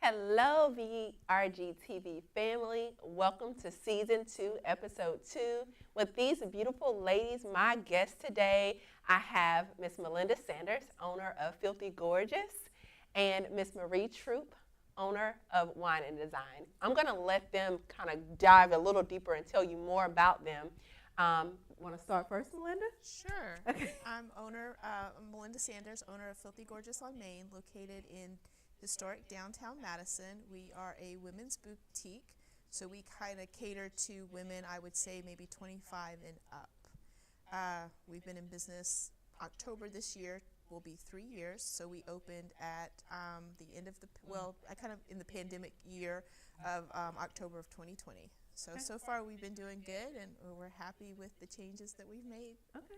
Hello, VRG TV family. Welcome to Season 2, Episode 2. With these beautiful ladies, my guest today, I have Miss Melinda Sanders, owner of Filthy Gorgeous, and Miss Marie Troop, owner of Wine and Design. I'm going to let them kind of dive a little deeper and tell you more about them. Want to start first, Melinda? Sure. Okay. I'm Melinda Sanders, owner of Filthy Gorgeous on Main, located in historic downtown Madison. We are a women's boutique, so we kind of cater to women, I would say maybe 25 and up. We've been in business. October this year will be 3 years, so we opened at the end of in the pandemic year of October of 2020. So far we've been doing good, and we're happy with the changes that we've made. Okay.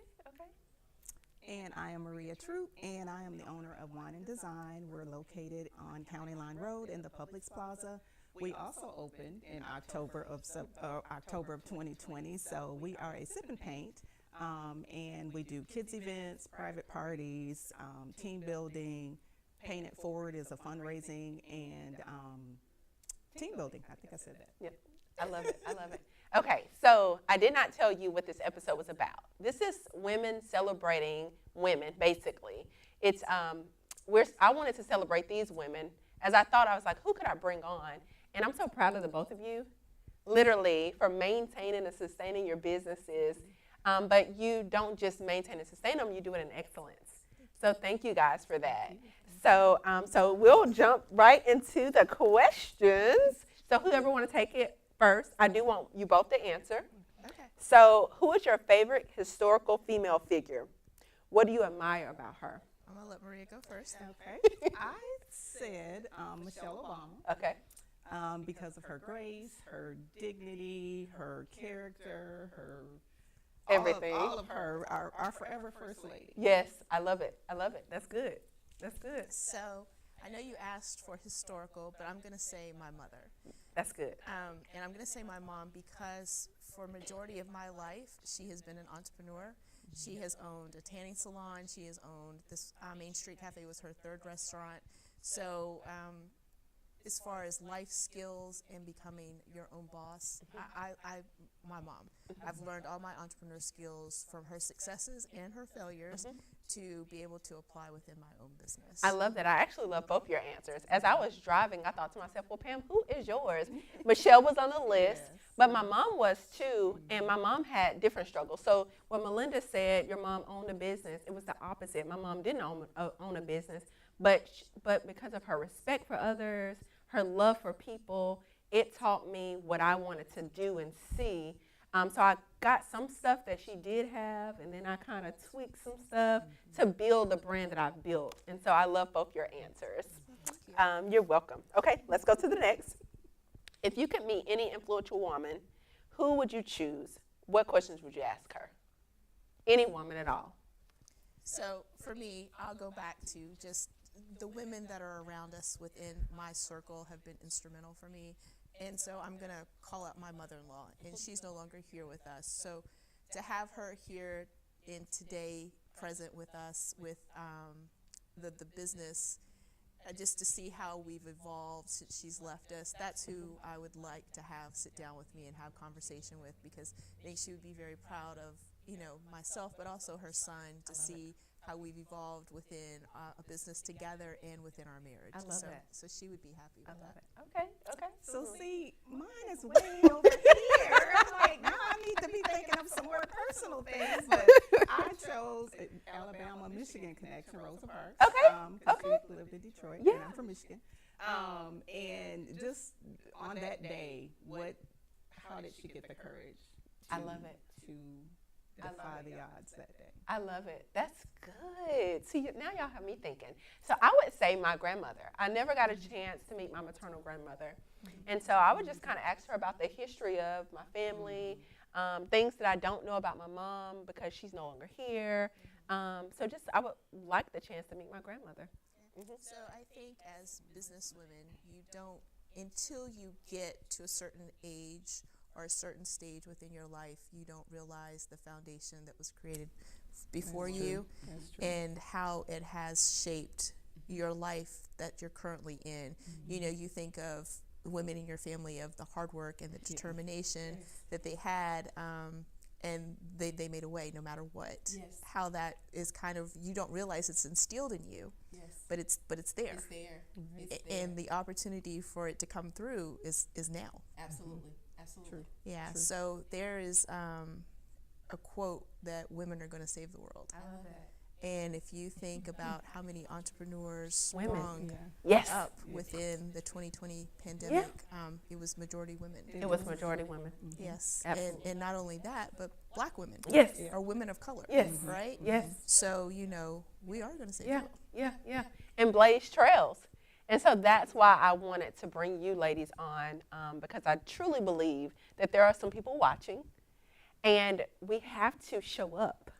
And I am Maria Troop, and I am the owner of Wine and Design. We're located on County Line Road in the Publix Plaza. We also opened in October of 2020, so we are a sip and paint, and we do kids events, private parties, team building. Paint It Forward is a fundraising and team building. I think I said that. Yep. I love it. Okay, so I did not tell you what this episode was about. This is women celebrating women, basically. It's I wanted to celebrate these women. As I thought, I was like, who could I bring on? And I'm so proud of the both of you, literally, for maintaining and sustaining your businesses. But you don't just maintain and sustain them, you do it in excellence. So thank you guys for that. So we'll jump right into the questions. So whoever want to take it first, I do want you both to answer. Okay. So who is your favorite historical female figure? What do you admire about her? I'm going to let Maria go first. Okay. I said Michelle Obama. Okay. Because of her grace, her dignity, her character, her Everything. all of her, our forever first lady. Yes, I love it. That's good. So I know you asked for historical, but I'm going to say my mother. That's good. And I'm going to say my mom because for majority of my life, she has been an entrepreneur. She has owned a tanning salon. She has owned this Main Street Cafe was her third restaurant. So as far as life skills and becoming your own boss, my mom. I've learned all my entrepreneur skills from her successes and her failures to be able to apply within my own business. I love that. I actually love both your answers. As I was driving, I thought to myself, well, Pam, who is yours? Michelle was on the list, but my mom was too, and my mom had different struggles. So when Melinda said your mom owned a business, it was the opposite. My mom didn't own a business, but because of her respect for others, her love for people, it taught me what I wanted to do and see. So I got some stuff that she did have, and then I kind of tweaked some stuff to build the brand that I've built. And so I love both your answers. You're welcome. Okay, let's go to the next. If you could meet any influential woman, who would you choose? What questions would you ask her? Any woman at all. So for me, I'll go back to just the women that are around us within my circle have been instrumental for me. And so I'm going to call out my mother-in-law, and she's no longer here with us. So to have her here in today, present with us, with the business, just to see how we've evolved since she's left us, that's who I would like to have sit down with me and have conversation with, because I think she would be very proud of, myself, but also her son, to see how we've evolved within a business together and within our marriage. I love it. So she would be happy with that. Okay. So see, mine is way over here. I'm like, now I need to be thinking of some more personal things. But I chose Alabama, Michigan connection, Rosa Parks. Okay. She lived in Detroit, Yeah. and I'm from Michigan. And just on that day, how did she get the courage? I love it. To defy the odds that day. I love it. That's good. See, now y'all have me thinking. So I would say my grandmother. I never got a chance to meet my maternal grandmother. And so I would just kind of ask her about the history of my family, things that I don't know about my mom because she's no longer here. So I would like the chance to meet my grandmother. So I think as business women, you don't, until you get to a certain age or a certain stage within your life, you don't realize the foundation that was created before you and how it has shaped your life that you're currently in. You know, you think of women in your family, of the hard work and the determination that they had, and they made a way no matter what. How that is kind of, you don't realize it's instilled in you, but it's there. And the opportunity for it to come through is now. Absolutely. True. Yeah. So there is a quote that women are going to save the world. I love that. And if you think about how many entrepreneurs Women. sprung Yes. up within the 2020 pandemic, it was majority women. It was majority women. Yes. Absolutely. And not only that, but black women. Yes. Or women of color. Yes. Right? Yes. So, you know, we are going to save the world. Yeah. And blaze trails. And so that's why I wanted to bring you ladies on, because I truly believe that there are some people watching, and we have to show up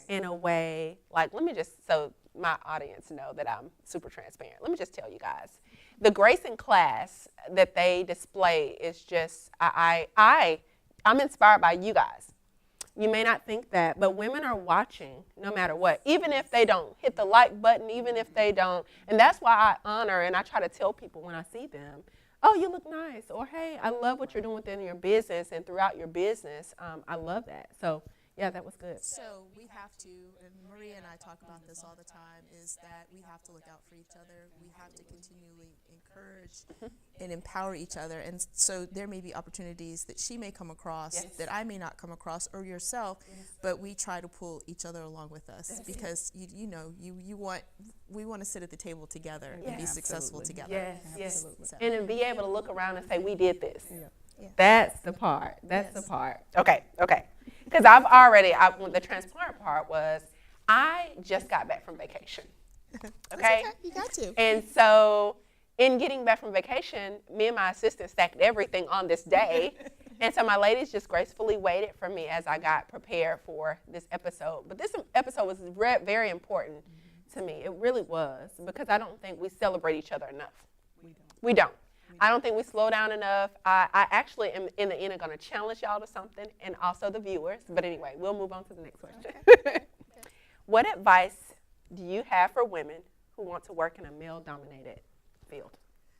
in a way, like, let me just, so my audience know that I'm super transparent. Let me just tell you guys, the grace in class that they display is just, I'm inspired by you guys. You may not think that, but women are watching no matter what, even if they don't hit the like button, even if they don't. And that's why I honor, and I try to tell people when I see them, oh, you look nice, or hey, I love what you're doing within your business and throughout your business. I love that. So, yeah, that was good. So we have to, and Maria and I talk about this all the time, is that we have to look out for each other. We have to continually encourage and empower each other. And so there may be opportunities that she may come across that I may not come across, or yourself, but we try to pull each other along with us because we want to sit at the table together and be successful together. Yes. So. And then be able to look around and say, we did this. Yeah. That's the part. That's the part. Okay. Because the transparent part was, I just got back from vacation. Okay? You got to. And so in getting back from vacation, me and my assistant stacked everything on this day. And so my ladies just gracefully waited for me as I got prepared for this episode. But this episode was very important to me. It really was, because I don't think we celebrate each other enough. We don't. I don't think we slow down enough. I actually am, in the end, are going to challenge y'all to something, and also the viewers. But anyway, we'll move on to the next question. Okay. What advice do you have for women who want to work in a male-dominated field?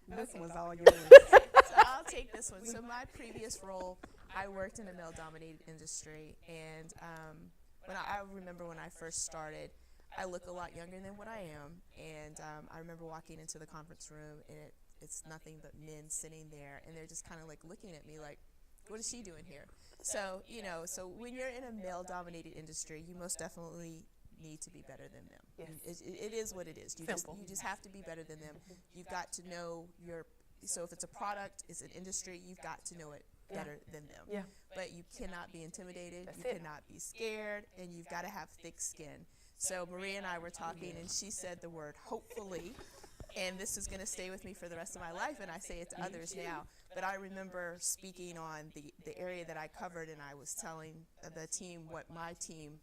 This was all yours. So I'll take this one. So my previous role, I worked in a male-dominated industry, and I remember when I first started, I look a lot younger than what I am, and I remember walking into the conference room, and it's nothing but men sitting there, and they're just kind of like looking at me like, what is she doing here? So, so when you're in a male-dominated industry, you most definitely need to be better than them. Yes. It is what it is. You just have to be better than them. You've got to know so if it's a product, it's an industry, you've got to know it better than them. Yeah. But you cannot be intimidated, That's you it. cannot be scared, and you've got to have thick skin. So Maria and I were talking, and she said the word hopefully, and this is going to stay with me for the rest of my life, and I say it to others now. But I remember speaking on the area that I covered, and I was telling the team what my team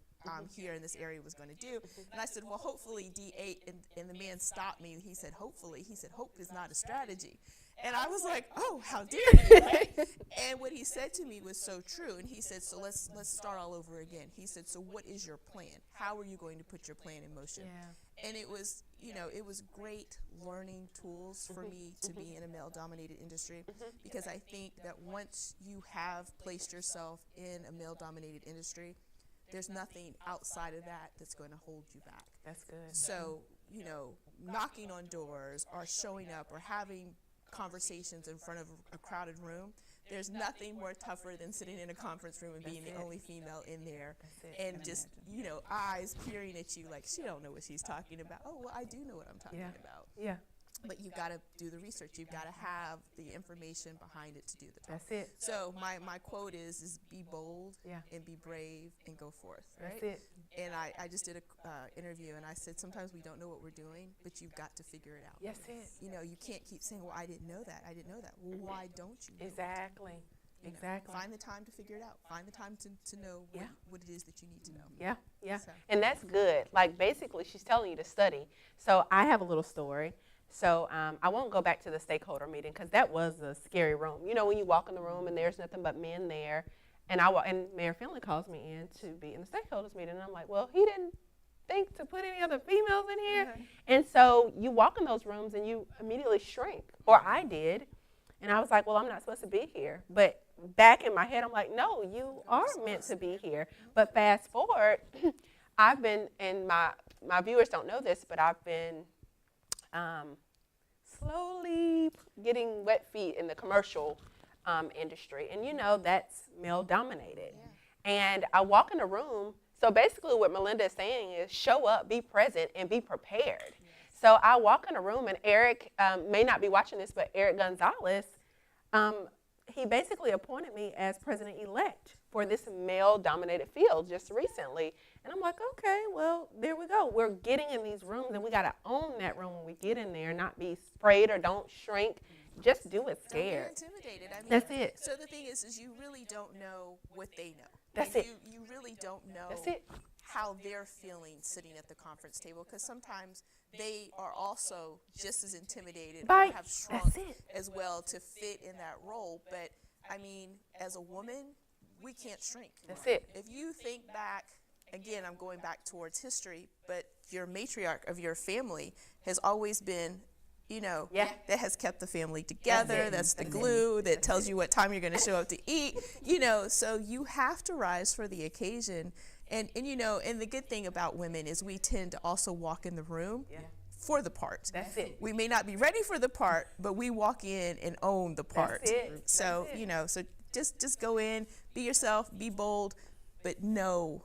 here in this area was going to do. And I said, well, hopefully D8, and the man stopped me, and he said, hopefully. He said, hope is not a strategy. And I was like, oh, how dare you, right? And what he said to me was so true. And he said, so let's start all over again. He said, so what is your plan? How are you going to put your plan in motion? Yeah. And it was, it was great learning tools for me to be in a male-dominated industry, because I think that once you have placed yourself in a male-dominated industry, there's nothing outside of that that's going to hold you back. That's good. So, knocking on doors or showing up or having conversations in front of a crowded room, there's nothing more tougher than sitting in a conference room and being the only female in there, and just eyes peering at you like, she don't know what she's talking about. Oh, well, I do know what I'm talking about. Yeah. But you've got to do the research. You've got to have the information behind it to do the talk. That's it. So my quote is be bold, Yeah. and be brave, and go forth. Right? That's it. And I just did a interview, and I said, sometimes we don't know what we're doing, but you've got to figure it out. Yes, it. You can't keep saying, well, I didn't know that. Well, why don't you know it? Exactly. Exactly. Find the time to figure it out. Find the time to know what it is that you need to know. Yeah. So. And that's good. Like, basically, she's telling you to study. So I have a little story. So I won't go back to the stakeholder meeting, because that was a scary room. When you walk in the room and there's nothing but men there, and Mayor Finley calls me in to be in the stakeholders meeting, and I'm like, well, they think to put any other females in here. And so you walk in those rooms and you immediately shrink, or I did. And I was like, well, I'm not supposed to be here. But back in my head, I'm like, no, you are meant to be here. But fast forward, I've been, and my viewers don't know this, but I've been slowly getting wet feet in the commercial industry. And, you know, that's male dominated. And I walk in a room. So basically what Melinda is saying is show up, be present, and be prepared. So I walk in a room, and Eric may not be watching this, but Eric Gonzalez, he basically appointed me as president-elect for this male-dominated field just recently. And I'm like, okay, well, there we go. We're getting in these rooms, and we got to own that room when we get in there, not be afraid or don't shrink. Just do it scared. Don't be intimidated. I mean, that's it. So the thing is you really don't know what they know. That's like it. You really don't know That's it. how they're feeling sitting at the conference table, because sometimes they are also just as intimidated or have shrunk as well to fit in that role. But I mean, as a woman, we can't shrink. That's it. If you think back, again, I'm going back towards history, but your matriarch of your family has always been, you know, that has kept the family together. That's the glue that tells you what time you're going to show up to eat, you know, so you have to rise for the occasion. And you know, and the good thing about women is we tend to also walk in the room for the part. That's it. We may not be ready for the part, but we walk in and own the part. That's it. So, you know, so just go in, be yourself, be bold, but know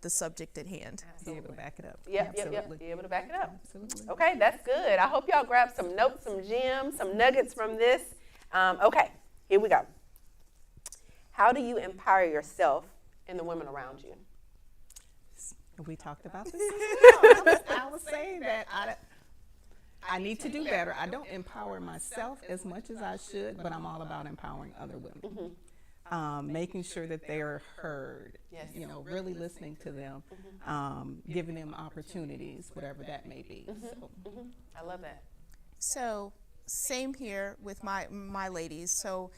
the subject at hand. Be able to back it up. Yep. Be able to back it up. Absolutely. Okay, that's good. I hope y'all grab some notes, some gems, some nuggets from this. Okay, here we go. How do you empower yourself and the women around you? We talked about this. I was saying that I need to do better. I don't empower myself as much as I should, but I'm all about empowering other women. Making sure that they are heard, you know, really listening to them, giving them opportunities, whatever that may be. So. I love that. So same here with my ladies. So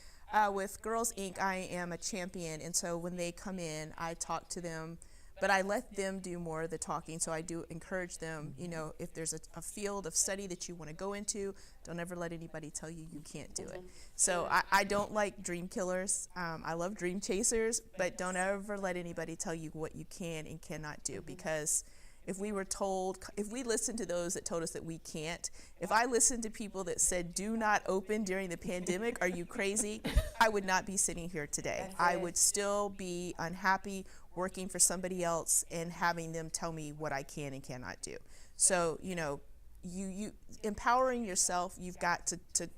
with Girls Inc., I am a champion, and so when they come in, I talk to them, but I let them do more of the talking. So I do encourage them, you know, if there's a field of study that you want to go into, don't ever let anybody tell you you can't do it. So I don't like dream killers. I love dream chasers, but don't ever let anybody tell you what you can and cannot do, because if we listened to those that told us that we can't, if I listened to people that said do not open during the pandemic, are you crazy? I would not be sitting here today. I would still be unhappy working for somebody else and having them tell me what I can and cannot do. So, you know, you empowering yourself, you've got to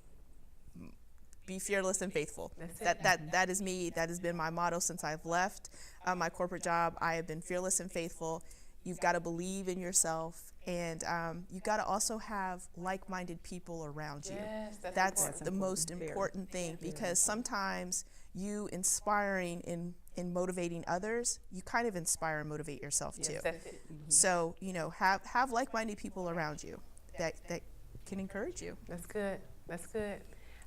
be fearless and faithful. That is me. That has been my motto since I've left my corporate job. I have been fearless and faithful. You've got to believe in yourself, and you've got to also have like-minded people around you. Yes, that's the most important thing, because sometimes you inspiring and motivating others, you kind of inspire and motivate yourself too. That's it. So, you know, have like-minded people around you that can encourage you. That's good. That's good.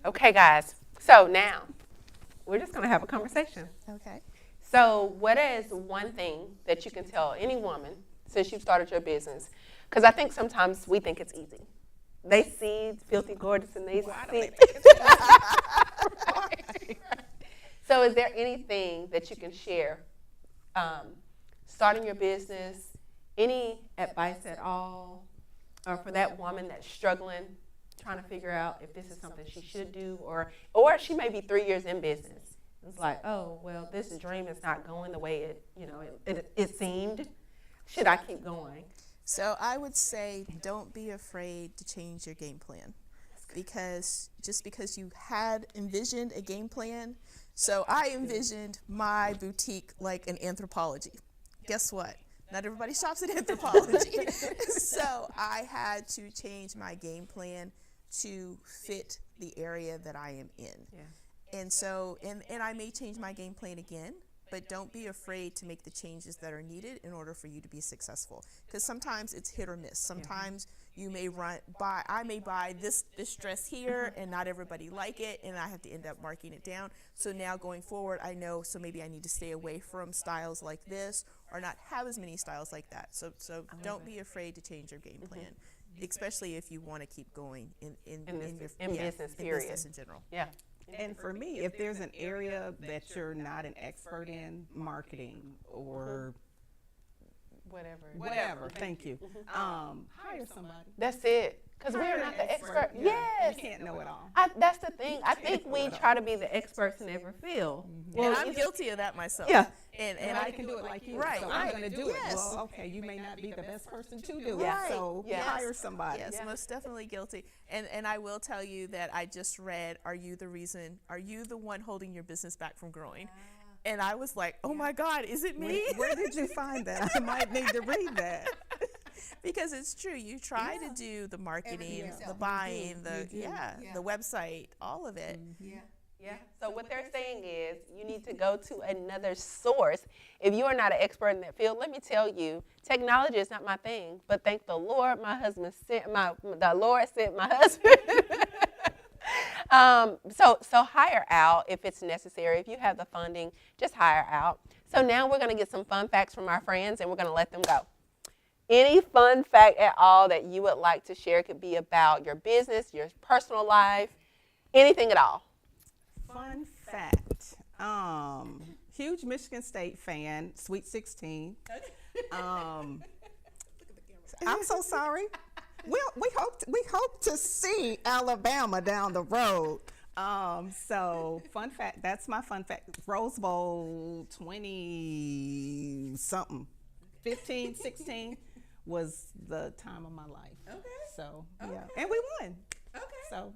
Okay, guys. So now we're just going to have a conversation. Okay. So what is one thing that you can tell any woman since you've started your business? Because I think sometimes we think it's easy. They see Filthy Gorgeous and they see. So is there anything that you can share, starting your business, any advice at all, or for that woman that's struggling, trying to figure out if this is something she should do, or she may be 3 years in business. It's like, oh, well, this dream is not going the way it seemed. Should I keep going? So I would say don't be afraid to change your game plan, because just because you had envisioned a game plan, so I envisioned my boutique like an Anthropologie. Guess what? Not everybody shops at Anthropologie. So I had to change my game plan to fit the area that I am in. Yeah. And so, and I may change my game plan again, but don't be afraid to make the changes that are needed in order for you to be successful. Because sometimes it's hit or miss. Sometimes you may I may buy this dress here and not everybody like it, and I have to end up marking it down. So now going forward, I know, so maybe I need to stay away from styles like this or not have as many styles like that. So don't be afraid to change your game plan, especially if you want to keep going in business, period. Business in general. Yeah. And for me, if there's an area that you're not an expert in, marketing or whatever, thank you, hire somebody. That's it. Because we're not the expert. Yes. You can't know it all. That's the thing. I think we try to be the experts in every field. Well, and I'm guilty of that myself. Yeah. And I can do it like you. Right. So I'm going to do it. Well, okay, you may not be the best person to do it. Right. So hire somebody. Yes, most definitely guilty. And I will tell you that I just read, are you the one holding your business back from growing? And I was like, oh my God, is it me? Where did you find that? I might need to read that. Because it's true. You try to do the marketing, the buying, the website, all of it. Yeah. So what they're saying is you need to go to another source. If you are not an expert in that field, let me tell you, technology is not my thing. But thank the Lord, the Lord sent my husband. So hire out if it's necessary. If you have the funding, just hire out. So now we're going to get some fun facts from our friends, and we're going to let them go. Any fun fact at all that you would like to share? It could be about your business, your personal life, anything at all. Fun fact. Huge Michigan State fan, Sweet 16. I'm so sorry. We hope to see Alabama down the road. So fun fact, that's my fun fact. Rose Bowl 20 something, 15, 16 was the time of my life. Okay. So yeah, and we won. Okay. So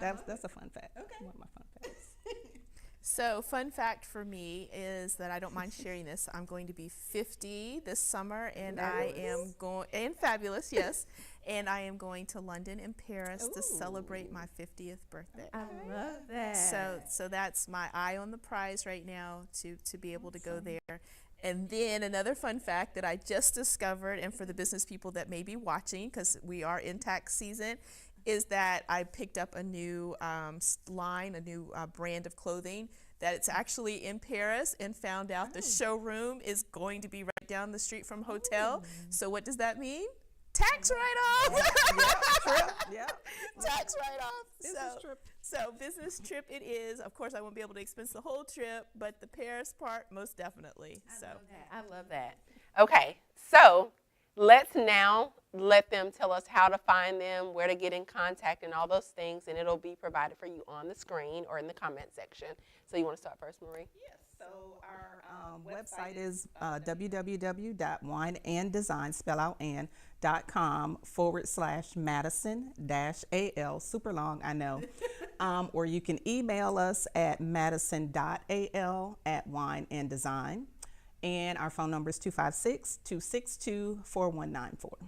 that's a fun fact. Okay. One of my fun facts. So fun fact for me is that I don't mind sharing this. I'm going to be 50 this summer, and I am going, and fabulous, yes. And I am going to London and Paris to celebrate my 50th birthday. I love that. So that's my eye on the prize right now to be able to go there. And then another fun fact that I just discovered, and for the business people that may be watching, because we are in tax season, is that I picked up a new line, a new brand of clothing that it's actually in Paris, and found out the showroom is going to be right down the street from hotel. So what does that mean? Tax write-off. Tax write-off. Business trip. So business trip it is. Of course, I won't be able to expense the whole trip, but the Paris part, most definitely. I love that. Okay, so let's now let them tell us how to find them, where to get in contact, and all those things, and it'll be provided for you on the screen or in the comment section. So you want to start first, Marie? Yes. So our website is www.wineanddesign.com/Madison-AL. Super long, I know. Or you can email us at madison.al@wineanddesign. And our phone number is 256-262-4194.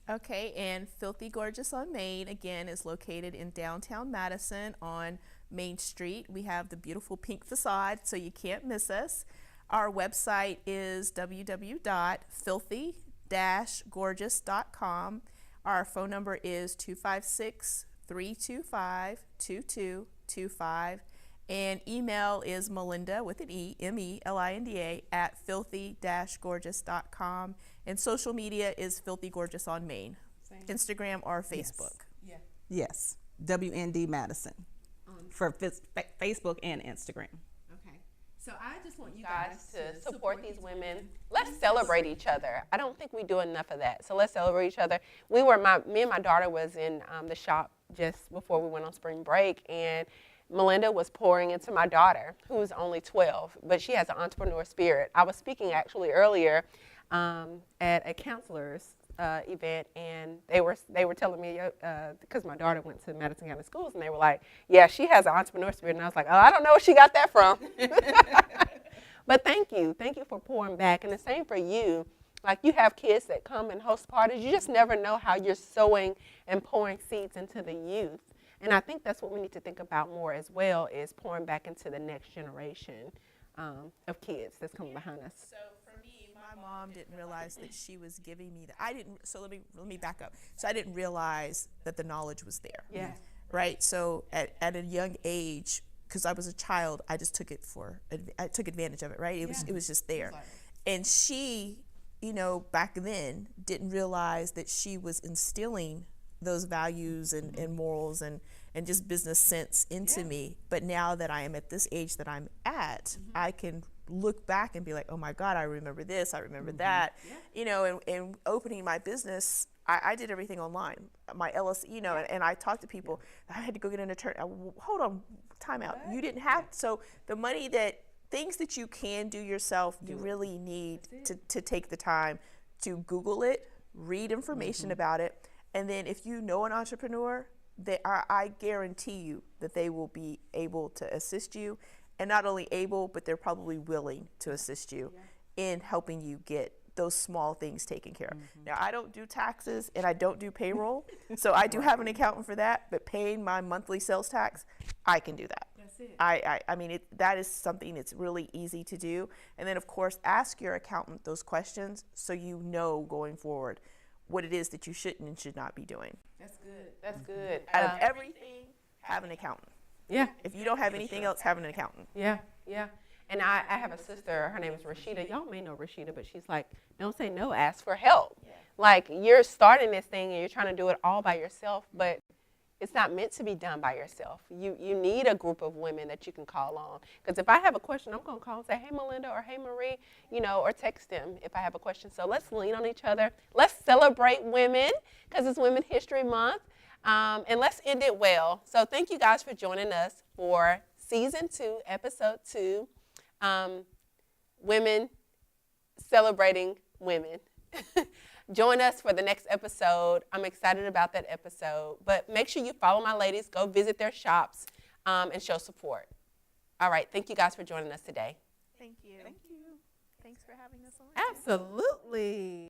Okay, and Filthy Gorgeous on Main, again, is located in downtown Madison on Main Street. We have the beautiful pink facade, so you can't miss us. Our website is www.filthy-gorgeous.com. Our phone is 256-325-2225. And email is Melinda with an E, MELINDA, @filthy-gorgeous.com. And social media is Filthy Gorgeous on Main, Instagram or Facebook. Yes, WND Madison for Facebook and Instagram. Okay. So I just want you guys to support these women. Let's celebrate each other. I don't think we do enough of that. So let's celebrate each other. Me and my daughter was in the shop just before we went on spring break, and Melinda was pouring into my daughter, who's only 12, but she has an entrepreneur spirit. I was speaking actually earlier at a counselor's event, and they were telling me, because my daughter went to Madison County Schools, and they were like, yeah, she has an entrepreneur spirit. And I was like, oh, I don't know where she got that from. But thank you for pouring back, and the same for you. Like, you have kids that come and host parties. You just never know how you're sowing and pouring seeds into the youth. And I think that's what we need to think about more as well, is pouring back into the next generation. of kids that's coming behind us? So for me, my mom didn't realize that she was giving me that. I didn't. So let me back up. So I didn't realize that the knowledge was there. Yeah. Right. So at a young age, because I was a child, I just took I took advantage of it. Right. It was just there, and she, back then didn't realize that she was instilling those values and morals and just business sense into me. But now that I am at this age that I'm at, I can look back and be like, oh my God, I remember this, I remember that. And opening my business, I did everything online. My LLC, and I talked to people. I had to go get an attorney. Hold on, time out. You didn't have, so the money things that you can do yourself, you really need to take the time to Google it, read information about it. And then if you know an entrepreneur, I guarantee you that they will be able to assist you, and not only able, but they're probably willing to assist you in helping you get those small things taken care of. Now, I don't do taxes and I don't do payroll, so I do have an accountant for that, but paying my monthly sales tax, I can do that. That's it. I mean, that is something that's really easy to do. And then, of course, ask your accountant those questions so you know going forward what it is that you shouldn't and should not be doing. That's good. That's good. Out of everything, have an accountant. Yeah. If you don't have anything else, have an accountant. Yeah. And I have a sister, her name is Rashida. Y'all may know Rashida, but she's like, don't say no, ask for help. Yeah. Like, you're starting this thing and you're trying to do it all by yourself, but it's not meant to be done by yourself. You need a group of women that you can call on. Because if I have a question, I'm going to call and say, hey, Melinda, or hey, Marie, or text them if I have a question. So let's lean on each other. Let's celebrate women because it's Women's History Month. And let's end it well. So thank you guys for joining us for Season 2, Episode 2, Women Celebrating Women. Join us for the next episode. I'm excited about that episode. But make sure you follow my ladies. Go visit their shops and show support. All right. Thank you guys for joining us today. Thank you. Thanks for having us on. Absolutely.